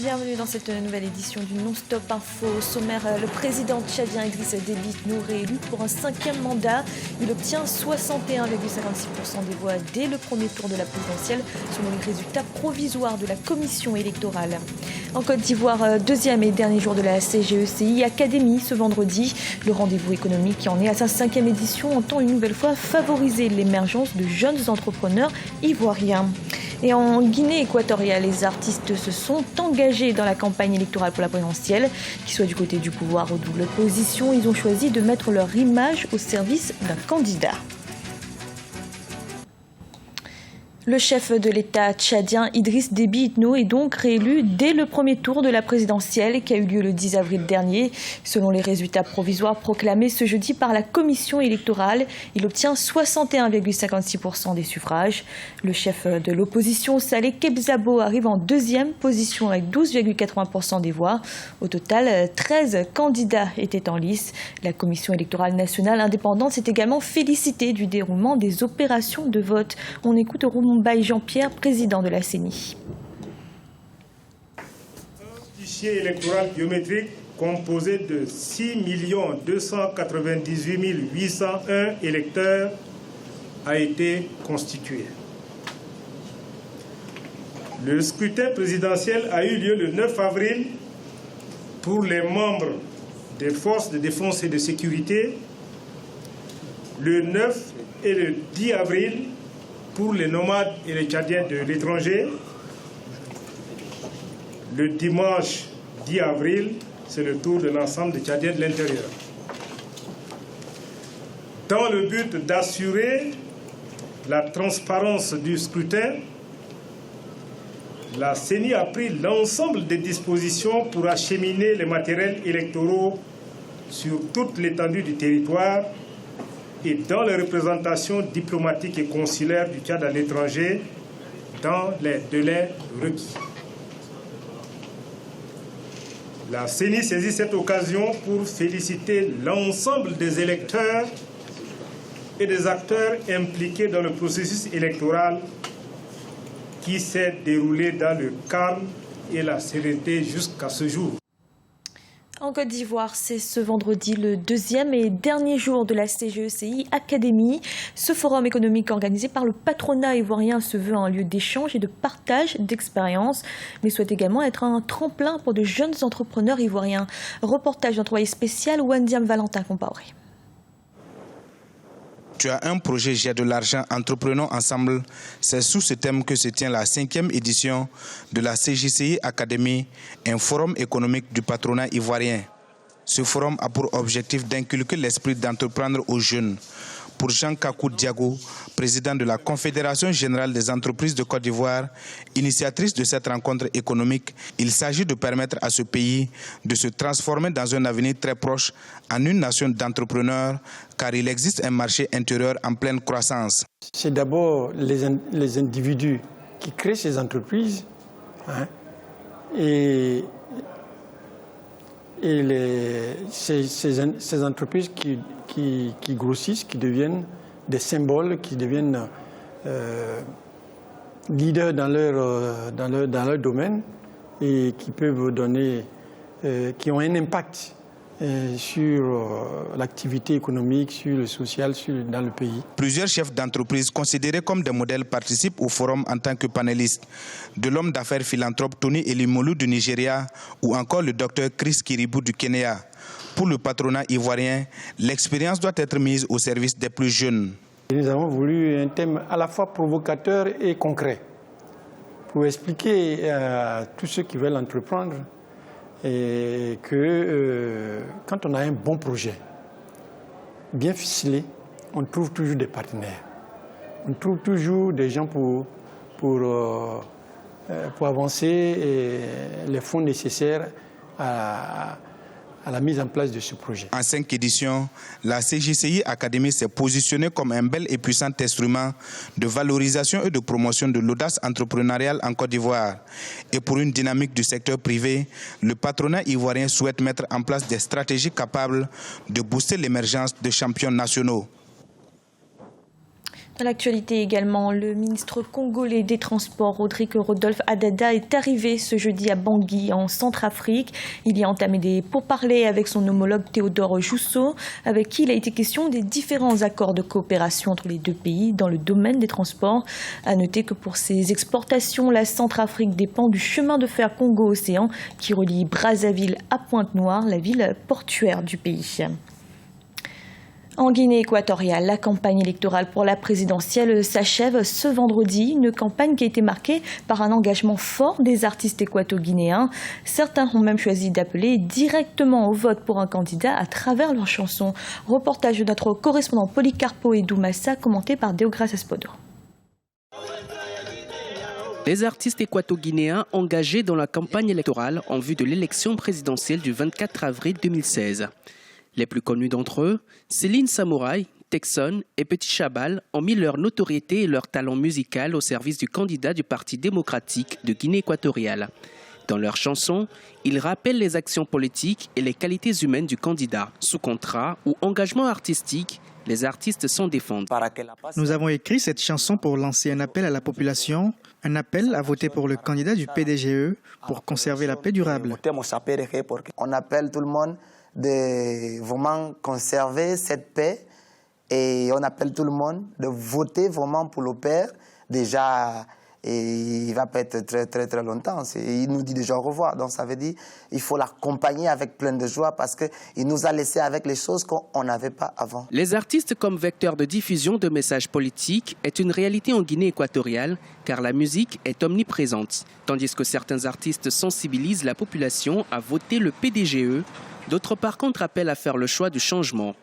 Bienvenue dans cette nouvelle édition du Non-Stop Info. Au sommaire, le président tchadien Idriss Déby Itno, réélu pour un 5e mandat. Il obtient 61,56% des voix dès le premier tour de la présidentielle, selon les résultats provisoires de la commission électorale. En Côte d'Ivoire, deuxième et dernier jour de la CGECI Academy ce vendredi. Le rendez-vous économique qui en est à sa 5e édition entend une nouvelle fois favoriser l'émergence de jeunes entrepreneurs ivoiriens. Et en Guinée équatoriale, les artistes se sont engagés dans la campagne électorale pour la présidentielle. Qu'ils soient du côté du pouvoir ou de l'opposition, ils ont choisi de mettre leur image au service d'un candidat. Le chef de l'État tchadien Idriss Déby Itno est donc réélu dès le premier tour de la présidentielle qui a eu lieu le 10 avril dernier. Selon les résultats provisoires proclamés ce jeudi par la commission électorale, il obtient 61,56% des suffrages. Le chef de l'opposition, Saleh Kebzabo, arrive en deuxième position avec 12,80% des voix. Au total, 13 candidats étaient en lice. La commission électorale nationale indépendante s'est également félicitée du déroulement des opérations de vote. On écoute Mbaye Jean-Pierre, président de la CENI. Un fichier électoral biométrique composé de 6 298 801 électeurs a été constitué. Le scrutin présidentiel a eu lieu le 9 avril pour les membres des forces de défense et de sécurité, le 9 et le 10 avril pour les nomades et les Tchadiens de l'étranger. Le dimanche 10 avril, c'est le tour de l'ensemble des Tchadiens de l'intérieur. Dans le but d'assurer la transparence du scrutin, la CENI a pris l'ensemble des dispositions pour acheminer les matériels électoraux sur toute l'étendue du territoire et dans les représentations diplomatiques et consulaires du Tchad à l'étranger dans les délais requis. La CENI saisit cette occasion pour féliciter l'ensemble des électeurs et des acteurs impliqués dans le processus électoral qui s'est déroulé dans le calme et la sérénité jusqu'à ce jour. En Côte d'Ivoire, c'est ce vendredi le deuxième et dernier jour de la CGECI Academy. Ce forum économique organisé par le patronat ivoirien se veut un lieu d'échange et de partage d'expériences, mais souhaite également être un tremplin pour de jeunes entrepreneurs ivoiriens. Reportage d'envoyé spécial Wendiam Valentin Compaoré. Tu as un projet, j'ai de l'argent, entreprenons ensemble. C'est sous ce thème que se tient la 5e édition de la CGCI Academy, un forum économique du patronat ivoirien. Ce forum a pour objectif d'inculquer l'esprit d'entreprendre aux jeunes. Pour Jean Kakou Diago, président de la Confédération générale des entreprises de Côte d'Ivoire, initiatrice de cette rencontre économique, il s'agit de permettre à ce pays de se transformer dans un avenir très proche en une nation d'entrepreneurs, car il existe un marché intérieur en pleine croissance. C'est d'abord les individus qui créent ces entreprises et ces entreprises qui grossissent, qui deviennent des symboles, qui deviennent leaders dans leur domaine et qui peuvent donner, qui ont un impact sur l'activité économique, sur le social, dans le pays. Plusieurs chefs d'entreprise considérés comme des modèles participent au forum en tant que panélistes. De l'homme d'affaires philanthrope Tony Elimolu du Nigeria ou encore le docteur Chris Kiribu du Kenya. Pour le patronat ivoirien, l'expérience doit être mise au service des plus jeunes. Nous avons voulu un thème à la fois provocateur et concret pour expliquer à tous ceux qui veulent entreprendre et que quand on a un bon projet, bien ficelé, on trouve toujours des partenaires. On trouve toujours des gens pour avancer les fonds nécessaires à la mise en place de ce projet. En 5 éditions, la CGCI Academy s'est positionnée comme un bel et puissant instrument de valorisation et de promotion de l'audace entrepreneuriale en Côte d'Ivoire. Et pour une dynamique du secteur privé, le patronat ivoirien souhaite mettre en place des stratégies capables de booster l'émergence de champions nationaux. Dans l'actualité également, le ministre congolais des Transports, Rodrigue Rodolphe Adada, est arrivé ce jeudi à Bangui, en Centrafrique. Il y a entamé des pourparlers avec son homologue Théodore Jousso, avec qui il a été question des différents accords de coopération entre les deux pays dans le domaine des transports. À noter que pour ses exportations, la Centrafrique dépend du chemin de fer Congo-Océan qui relie Brazzaville à Pointe-Noire, la ville portuaire du pays. En Guinée équatoriale, la campagne électorale pour la présidentielle s'achève ce vendredi. Une campagne qui a été marquée par un engagement fort des artistes équato-guinéens. Certains ont même choisi d'appeler directement au vote pour un candidat à travers leurs chansons. Reportage de notre correspondant Policarpo et Doumassa, commenté par Deogras Espodo. Les artistes équato-guinéens engagés dans la campagne électorale en vue de l'élection présidentielle du 24 avril 2016. Les plus connus d'entre eux, Céline Samouraï, Texon et Petit Chabal ont mis leur notoriété et leur talent musical au service du candidat du Parti démocratique de Guinée équatoriale. Dans leurs chansons, ils rappellent les actions politiques et les qualités humaines du candidat. Sous contrat ou engagement artistique, les artistes s'en défendent. Nous avons écrit cette chanson pour lancer un appel à la population, un appel à voter pour le candidat du PDGE pour conserver la paix durable. On appelle tout le monde de vraiment conserver cette paix et on appelle tout le monde de voter vraiment pour le père. Déjà, et il va pas être très longtemps. Il nous dit déjà au revoir. Donc ça veut dire qu'il faut l'accompagner avec plein de joie parce qu'il nous a laissé avec les choses qu'on n'avait pas avant. Les artistes comme vecteur de diffusion de messages politiques est une réalité en Guinée équatoriale car la musique est omniprésente. Tandis que certains artistes sensibilisent la population à voter le PDGE, d'autres par contre appellent à faire le choix du changement.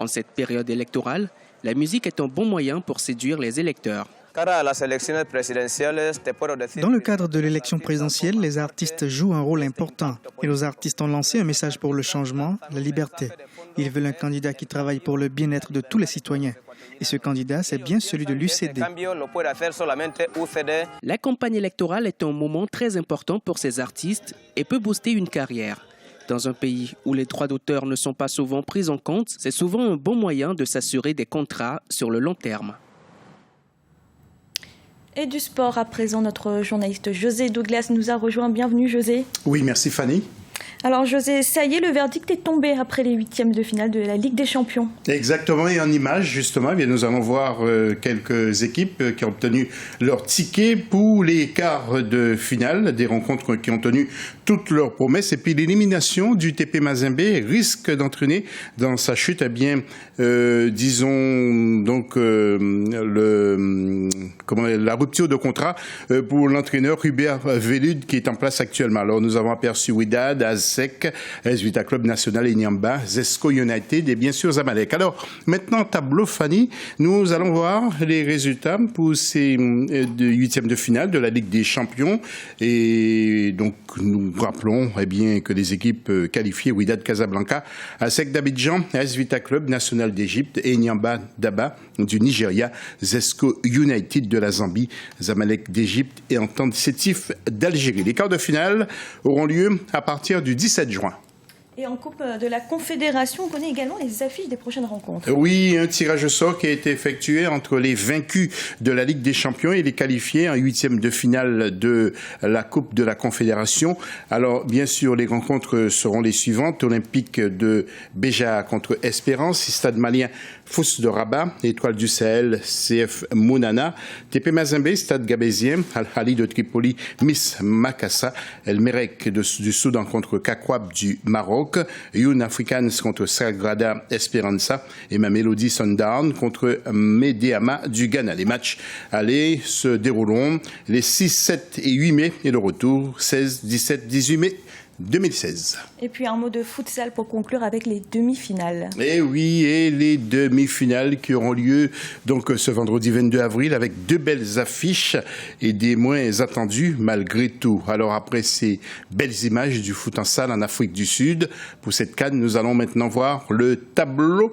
En cette période électorale, la musique est un bon moyen pour séduire les électeurs. Dans le cadre de l'élection présidentielle, les artistes jouent un rôle important. Et nos artistes ont lancé un message pour le changement, la liberté. Ils veulent un candidat qui travaille pour le bien-être de tous les citoyens. Et ce candidat, c'est bien celui de l'UCD. La campagne électorale est un moment très important pour ces artistes et peut booster une carrière. Dans un pays où les droits d'auteur ne sont pas souvent pris en compte, c'est souvent un bon moyen de s'assurer des contrats sur le long terme. Et du sport, à présent, notre journaliste José Douglas nous a rejoint. Bienvenue José. Oui, merci Fanny. Alors José, ça y est, le verdict est tombé après les huitièmes de finale de la Ligue des Champions. Exactement, et en images justement, eh bien, nous allons voir quelques équipes qui ont obtenu leur ticket pour les quarts de finale, des rencontres qui ont tenu toutes leurs promesses. Et puis l'élimination du TP Mazembe risque d'entraîner dans sa chute, eh bien, disons donc la rupture de contrat pour l'entraîneur Hubert Velud qui est en place actuellement. Alors nous avons aperçu Wydad, ASEC, AS Vita Club National et Niamba, Zesco United et bien sûr Zamalek. Alors maintenant, tableau Fanny, nous allons voir les résultats pour ces huitièmes de finale de la Ligue des Champions. Et donc nous rappelons eh bien, que les équipes qualifiées, Wydad Casablanca, ASEC d'Abidjan, AS Vita Club National d'Égypte et Niamba Daba du Nigeria, Zesco United de la Zambie, Zamalek d'Égypte et Entente Sétif d'Algérie. Les quarts de finale auront lieu à partir du 17 juin. Et en Coupe de la Confédération, on connaît également les affiches des prochaines rencontres. Oui, un tirage au sort qui a été effectué entre les vaincus de la Ligue des Champions et les qualifiés en huitième de finale de la Coupe de la Confédération. Alors, bien sûr, les rencontres seront les suivantes. Olympique de Béja contre Espérance, Stade malien Fous de Rabat, Étoile du Sahel, CF Mounana, TP Mazembe, Stade Gabésien, Al-Hali de Tripoli, Miss Makassa, El Merek du Soudan contre Kakwab du Maroc, Youn Africans contre Sagrada Esperanza et Mamelodi Sundown contre Medeama du Ghana. Les matchs allés se dérouleront les 6, 7 et 8 mai et le retour 16, 17, 18 mai 2016. Et puis un mot de futsal pour conclure avec les demi-finales. Et oui, et les demi-finales qui auront lieu donc ce vendredi 22 avril avec deux belles affiches et des moins attendues malgré tout. Alors après ces belles images du foot en salle en Afrique du Sud, pour cette CAN, nous allons maintenant voir le tableau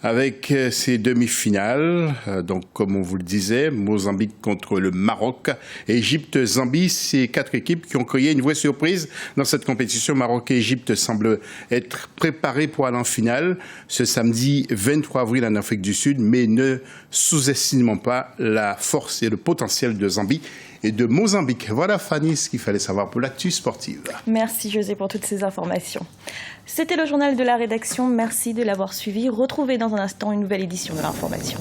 avec ces demi-finales. Donc, comme on vous le disait, Mozambique contre le Maroc, Égypte, Zambie, ces 4 équipes qui ont créé une vraie surprise dans cette compétition. Maroc et Égypte semblent être préparés pour aller en finale ce samedi 23 avril en Afrique du Sud, mais ne sous-estimons pas la force et le potentiel de Zambie et de Mozambique. Voilà, Fanny, ce qu'il fallait savoir pour l'actu sportive. Merci José pour toutes ces informations. C'était le journal de la rédaction. Merci de l'avoir suivi. Retrouvez dans un instant une nouvelle édition de l'information.